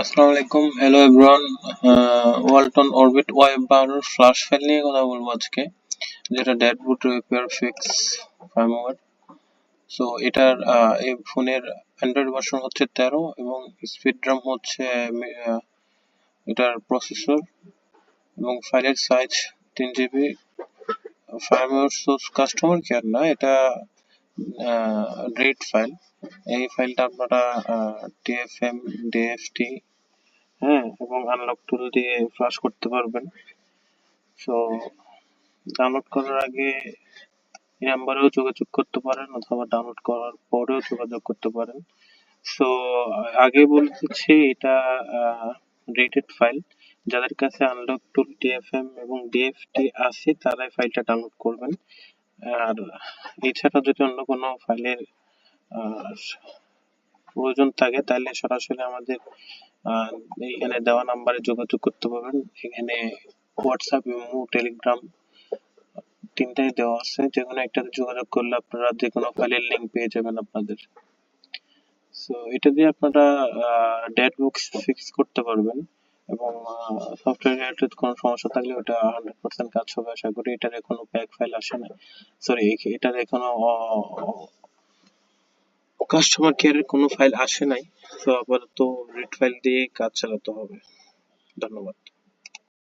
আসসালামু আলাইকুম, hello everyone. Walton orbit web browser flash file নিয়ে কথা বলবো আজকে, যেটা ডেডবুট রিপেয়ার ফিক্স ফার্মওয়্যার। সো এটার এই ফোনের অ্যান্ড্রয়েড ভার্সন হচ্ছে 13 এবং স্পিড র্যাম হচ্ছে এটার প্রসেসর এবং ফাইলের size 3 GB। Firmware source customer care না, এটা রেড ফাইল। এই ফাইলটা আপনারা টিএফএম, ডিএফটি, হ্যাঁ, এবং আনলক টুল দিয়ে ফ্লাশ করতে পারবেন। সো ডাউনলোড করার আগে এই নাম্বারেও যোগাযোগ করতে পারেন অথবা ডাউনলোড করার পরেও যোগাযোগ করতে পারেন। সো আগে বলে দিচ্ছি, এটা রেটেড ফাইল। যাদের কাছে আনলক টুল, টিএফএম এবং ডিএফটি আছে তারাই ফাইলটা ডাউনলোড করবেন। আর এছাড়া যদি অন্য কোনো ফাইলের প্রয়োজন থাকে তাহলে সরাসরি আমাদের এখানে দেওয়া নাম্বারে যোগাযোগ করতে পারবেন। এখানে হোয়াটসঅ্যাপ, ইমো, টেলিগ্রাম তিনটাই দেওয়া আছে, যেকোনো একটাতে যোগাযোগ করলে আপনারা যে কোনো ফাইলের লিঙ্ক পেয়ে যাবেন আপনাদের। সো এটা দিয়ে আপনারা ডেড বুকস ফিক্স করতে পারবেন এবং সফটওয়্যার রিলেটেড কোনো সমস্যা থাকলে ওটা 100% কাজ হবে। আশা করি এটার এখনো ব্যাক ফাইল আসে না, সরি, এটার এখনো কাস্টমার কেয়ারের কোনো ফাইল আসে নাই। তো আপাতত রিড ফাইল দিয়ে কাজ চালাতে হবে। ধন্যবাদ।